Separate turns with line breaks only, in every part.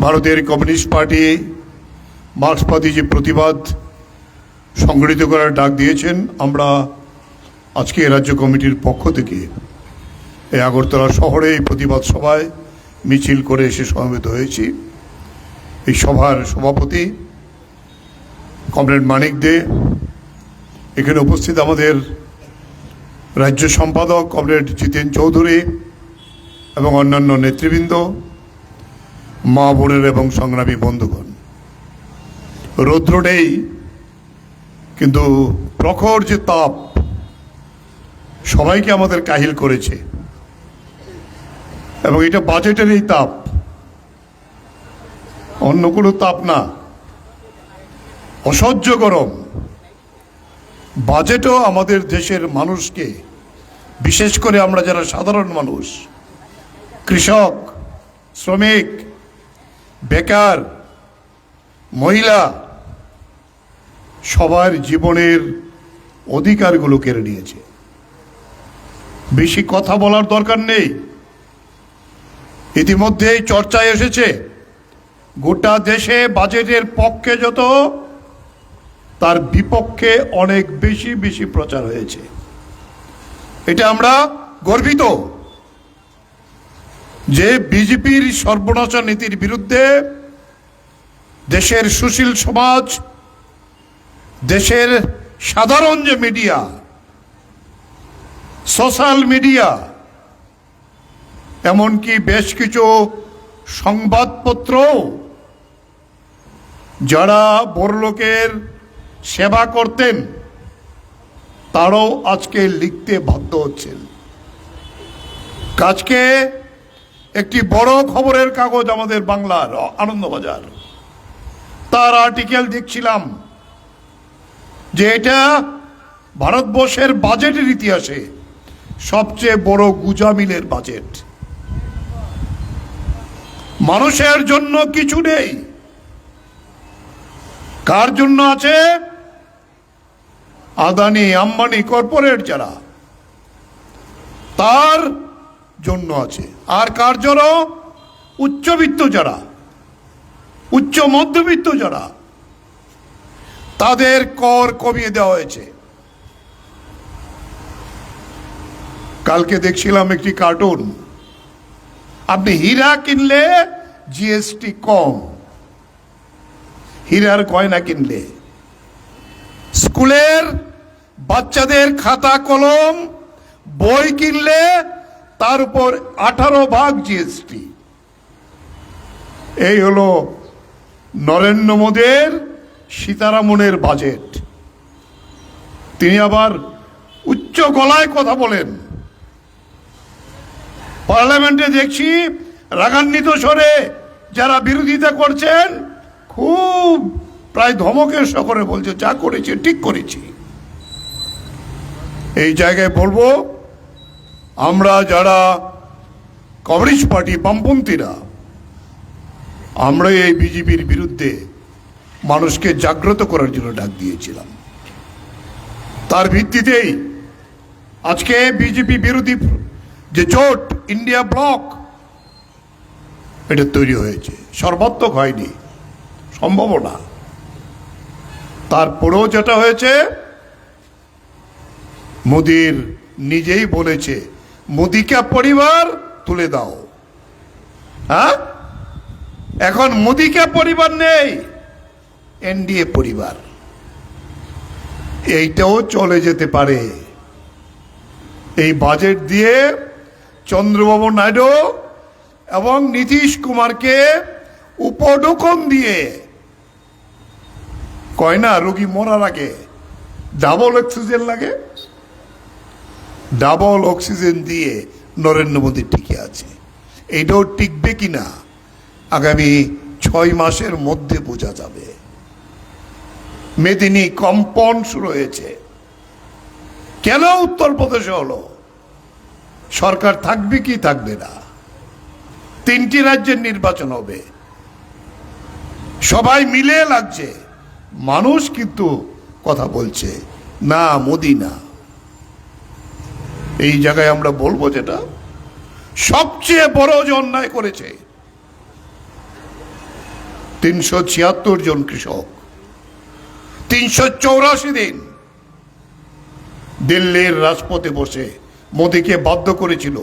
ভারতের communist party মার্ক্সবাদী যে প্রতিবাদ সংগঠিত করার ডাক দিয়েছেন, আমরা আজকে রাজ্য কমিটির পক্ষ থেকে এই আগরতলা শহরে এই প্রতিবাদ সভায় মিছিল করে এসে সমবেত হয়েছি। এই সভার সভাপতি কমরেড মানিক দে, এখানে উপস্থিত আমাদের রাজ্য সম্পাদক কমরেড জিতেন চৌধুরী এবং অন্যান্য নেতৃবৃন্দ, মা বোনের এবং সংগ্রামী বন্ধুগণ। রৌদ্র নেই, কিন্তু প্রখর যে তাপ সবাইকে আমাদের কাহিল করেছে, এবং এটা বাজেটের এই তাপ, অন্য কোনো তাপ না। অসহ্য গরম। বাজেটও আমাদের দেশের মানুষকে, বিশেষ করে আমরা যারা সাধারণ মানুষ, কৃষক, শ্রমিক, বেকার, মহিলা, সবার জীবনের অধিকারগুলো কেড়ে নিয়েছে। বেশি কথা বলার দরকার নেই, ইতিমধ্যেই চর্চায় এসেছে। গোটা দেশে বাজেটের পক্ষে যত, তার বিপক্ষে অনেক বেশি বেশি প্রচার হয়েছে। এটা আমরা গর্বিত যে বিজেপির সর্বনাশা নীতির বিরুদ্ধে দেশের সুশীল সমাজ, দেশের সাধারণ যে মিডিয়া, সোশ্যাল মিডিয়া, এমনকি বেশ কিছু সংবাদপত্র যারা বড়লোকের সেবা করতেন, তারাও আজকে লিখতে বাধ্য হচ্ছেন। আজকে একটি বড় খবরের কাগজ আমাদের বাংলার আনন্দবাজার, তার আর্টিকেল দেখছিলাম যে এটা ভারতবর্ষের বাজেটের ইতিহাসে সবচেয়ে বড় গুজামিলের বাজেট। মানুষের জন্য কিছু নেই। কার জন্য আছে? আদানি, আম্বানি, কর্পোরেট যারা, তার জন্য আছে। আর কার জন্য? উচ্চবিত্ত যারা, উচ্চ মধ্যবিত্ত যারা, তাদের কর কমিয়ে দেওয়া হয়েছে। কালকে দেখছিলাম একটি কার্টুন, আপনি হীরা কিনলে জিএসটি কম, হীরার গয়না কিনলে। স্কুলের বাচ্চাদের খাতা কলম বই কিনলে তার উপর 18% জিএসটি। এই হলো নরেন্দ্র মোদীর সীতারামনের বাজেট। তিনি আবার উচ্চ গলায় কথা বলেন। পার্লামেন্টে দেখছি রাগান্বিত স্বরে যারা বিরোধিতা করছেন, খুব প্রায় ধমকের সকলে বলছে, যা করেছি ঠিক করেছি। এই জায়গায় বলবো, আমরা যারা কমিউনিস্ট পার্টি, বামপন্থীরা, আমরা এই বিজেপির বিরুদ্ধে মানুষকে জাগ্রত করার জন্য ডাক দিয়েছিলাম। তার ভিত্তিতেই আজকে বিজেপি বিরোধী যে জোট, ইন্ডিয়া ব্লক, এটা তৈরি হয়েছে। সর্বাত্মক হয়নি, সম্ভব না। তারপরেও যেটা হয়েছে, মোদির নিজেই বলেছে, মোদিকা পরিবার তুলে দাও। হ্যাঁ, এখন মোদিকা পরিবার নেই, এনডিএ পরিবার। এইটাও চলে যেতে পারে। এই বাজেট দিয়ে চন্দ্রবাবু নাইডু এবং নীতিশ কুমারকে উপঢৌকন দিয়ে, কয় না রোগী মরার আগে ডাবল অক্সিজেন লাগে, ডাবল অক্সিজেন দিয়ে নরেন্দ্র মোদী টিকে আছে। এইটাও টিকবে কিনা আগামী 6 মাসের মধ্যে বোঝা যাবে। মেদিনী কম্পন শুরু হয়েছে। কেন উত্তরপ্রদেশে হলো? সরকার থাকবে কি থাকবে না? 3টি রাজ্যের নির্বাচন হবে, সবাই মিলে লাগছে। মানুষ কিন্তু কথা বলছে, না মোদি না। এই জায়গায় আমরা বলবো, যেটা সবচেয়ে বড় যে অন্যায় করেছে 376 জন কৃষক 384 দিন দিল্লির রাজপথে বসে মোদীকে বাধ্য করেছিল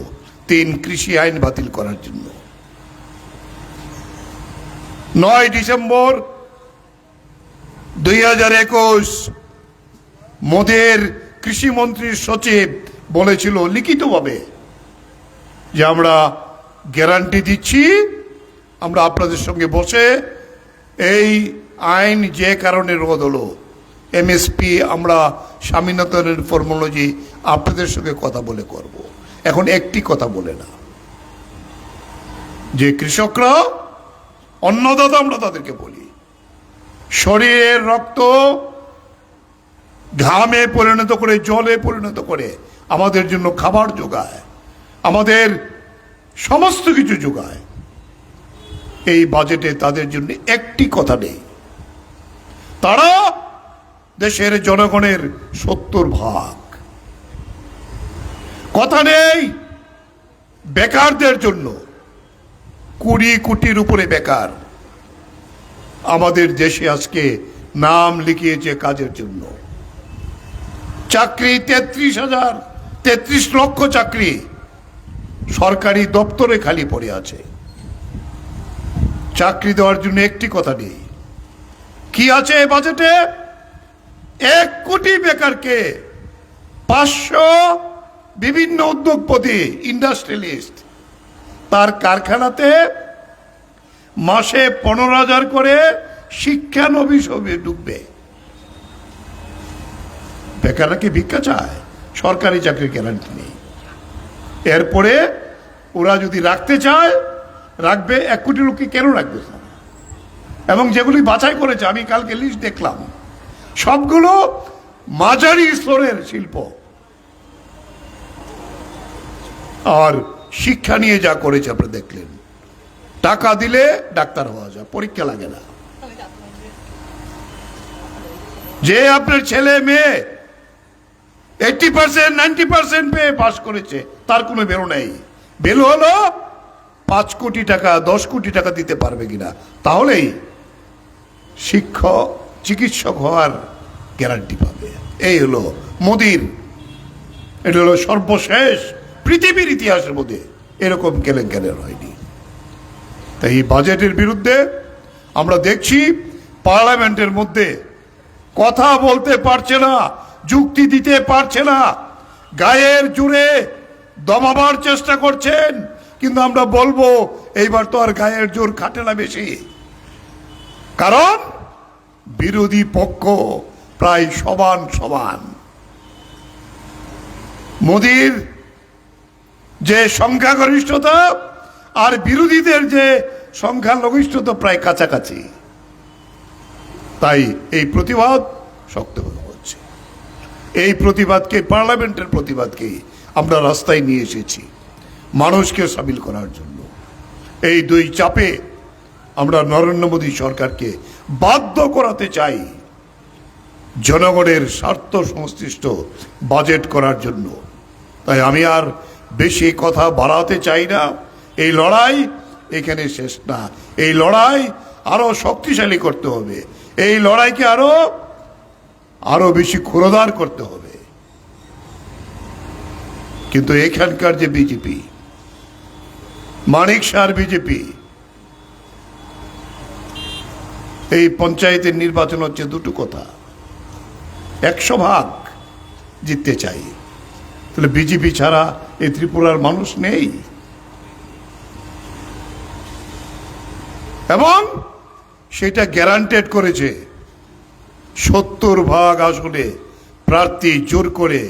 3 কৃষি আইন বাতিল করার জন্য। 9 ডিসেম্বর 2021 মোদীর কৃষিমন্ত্রীর সচিব বলেছিল লিখিতভাবে যে আমরা গ্যারান্টি দিচ্ছি, আমরা আপনাদের সঙ্গে বসে এই আইন যে কারণে রোধ হলো এমএসপি আমরা স্বামীনাথনের ফর্মোলজি আপনাদের সঙ্গে কথা বলে করব। এখন একটি কথা বলে না যে কৃষকরা অন্নদাতা, আমরা তাদেরকে বলি শরীরের রক্ত ঘামে পরিণত করে, জলে পরিণত করে আমাদের জন্য খাবার যোগায়, আমাদের সমস্ত কিছু যোগায়। এই বাজেটে তাদের জন্য একটি কথা নেই। তারা দেশের জনগণের 70%। কথা নেই বেকারদের জন্য, 20 কোটির উপরে বেকার আমাদের দেশে আজকে নাম লিখিয়েছে কাজের জন্য। চাকরি 33 লক্ষ চাকরি সরকারি দপ্তরে খালি পড়ে আছে। চাকরি দেওয়ার জন্য একটি কথা নেই। কি আছে এই বাজেটে? 1 কোটি বেকারকে 500 বিভিন্ন উদ্যোগপতি ইন্ডাস্ট্রিয়ালিস্ট তার কারখানাতে মাসে 15,000 করে শিক্ষানবিশ হবে ঢুকবে। বেকাররা কি ভিক্ষা চায়? সরকারি চাকরির গ্যারান্টি নেই। এরপরে ওরা যদি রাখতে চায় রাখবে। 1 কোটি লোককে কেন রাখবে? এবং যেগুলি বাছাই করেছে, আমি কালকে লিস্ট দেখলাম, সবগুলো মাঝারি স্তরের শিল্প। আর শিক্ষা নিয়ে যা করেছে আপনি দেখলেন, টাকা দিলে ডাক্তার হওয়া যায়, পরীক্ষা লাগে না। যে আপনার ছেলে মেয়ে 80% 90% পেয়ে পাস করেছে তার কোনো বেরো নেই। বেরো হলো 5 কোটি টাকা 10 কোটি টাকা দিতে পারবে কিনা, তাহলেই শিক্ষক চিকিৎসক হওয়ার গ্যারান্টি পাবে। এই হলো মোদির, এটা হলো সর্বশেষ পৃথিবীর ইতিহাসের মধ্যে এরকম কেলেঙ্কারি হয়নি। তাই এই বাজেটের বিরুদ্ধে আমরা দেখছি পার্লামেন্টের মধ্যে কথা বলতে পারছে না, যুক্তি দিতে পারছে না, গায়ের জোরে দমাবার চেষ্টা করছেন। কিন্তু আমরা বলবো এইবার তো আর গায়ের জোর খাটে না বেশি, কারণ বিরোধী পক্ষ প্রায় সমান। মোদির যে সংখ্যাগরিষ্ঠতা আর বিরোধীদের যে সংখ্যালঘিষ্ঠতা প্রায় কাছাকাছি। তাই এই প্রতিবাদ শক্ত হচ্ছে। এই প্রতিবাদকে, পার্লামেন্টের প্রতিবাদকে আমরা রাস্তায় নিয়ে এসেছি মানুষকে সামিল করার জন্য। এই 2 চাপে আমরা নরেন্দ্র মোদী সরকারকে বাধ্য করাতে চাই জনগণের স্বার্থ সংশ্লিষ্ট বাজেট করার জন্য। তাই আমি আর বেশি কথা বাড়াতে চাই না। এই লড়াই এখানে শেষ না। এই লড়াই আরো শক্তিশালী করতে হবে। এই লড়াইকে আরো বেশি ক্ষুরোধার করতে হবে। কিন্তু এখানকার যে বিজেপি, মানিক শাহর বিজেপি, এই পঞ্চায়েতের নির্বাচন হচ্ছে 2টো কথা। 100% জিততে চাই, তাহলে বিজেপি ছাড়া এই ত্রিপুরার মানুষ নেই। এবং সেটা গ্যারান্টেড করেছে। 70% আসলে প্রার্থী জোর করে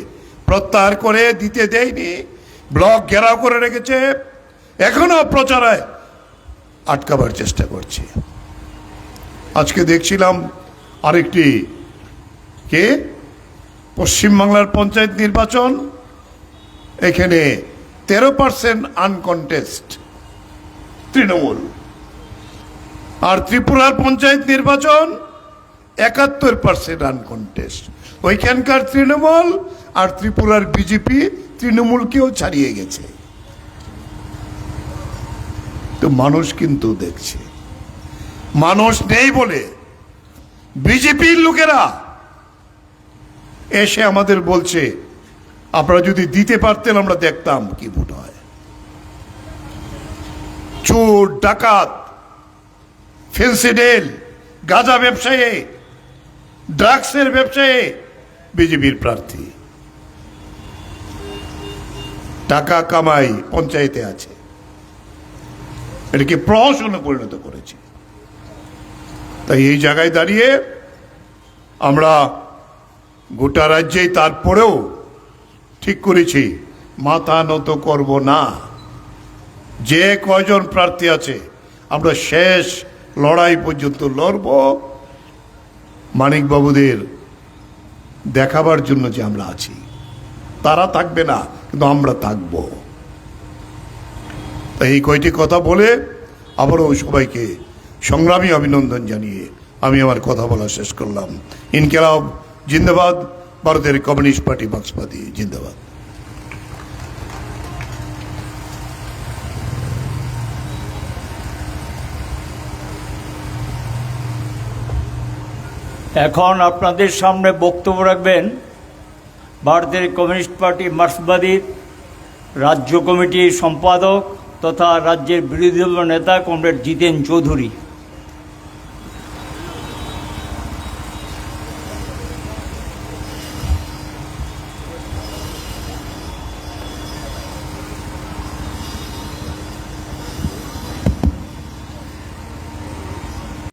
প্রত্যাহার করে দিতে দেয়নি, ব্লক ঘেরাও করে রেখেছে, এখনো প্রচারে আটকাবার চেষ্টা করছে। আজকে দেখছিলাম আরেকটি কে পশ্চিমবাংলার পঞ্চায়েত নির্বাচন, এখানে 13% আনকন্টেস্ট তৃণমূল। আর ত্রিপুরার পঞ্চায়েত নির্বাচন 71% আনকন্টেস্ট। ওইখানকার তৃণমূল আর ত্রিপুরার বিজেপি তৃণমূলকেও ছাড়িয়ে গেছে। তো মানুষ কিন্তু দেখছে। মানুষ নেই বলে বিজেপির লোকেরা এসে আমাদের বলছে আপনারা যদি দিতে পারতেন আমরা দেখতাম কি ভোট হয়। চোর, ডাকাত, ফেন্সিডিল, গাঁজা ব্যবসায়ী, ড্রাগসের ব্যবসায়ী বিজেপির প্রার্থী, টাকা কামাই পঞ্চায়েতে আছে, এটাকে প্রহসনে পরিণত করেছে। তাই এই জায়গায় দাঁড়িয়ে আমরা গোটা রাজ্যেই তারপরেও ঠিক করেছি মাথা নত করব না। যে কয়জন প্রার্থী আছে আমরা শেষ লড়াই পর্যন্ত লড়ব, মানিকবাবুদের দেখাবার জন্য যে আমরা আছি। তারা থাকবে না, কিন্তু আমরা থাকব। তাই এই কয়টি কথা বলে আবারও সবাইকে সংগ্রামী অভিনন্দন জানিয়ে আমি আমার কথা বলা শেষ করলাম। ইনকিলাব জিন্দাবাদ, ভারতের কমিউনিস্ট পার্টি মার্ক্সবাদী জিন্দাবাদ।
এখন আপনাদের সামনে বক্তব্য রাখবেন ভারতের কমিউনিস্ট পার্টি মার্ক্সবাদীর রাজ্য কমিটির সম্পাদক তথা রাজ্যের বিরোধী দল নেতা কমরেড জিতেন চৌধুরী।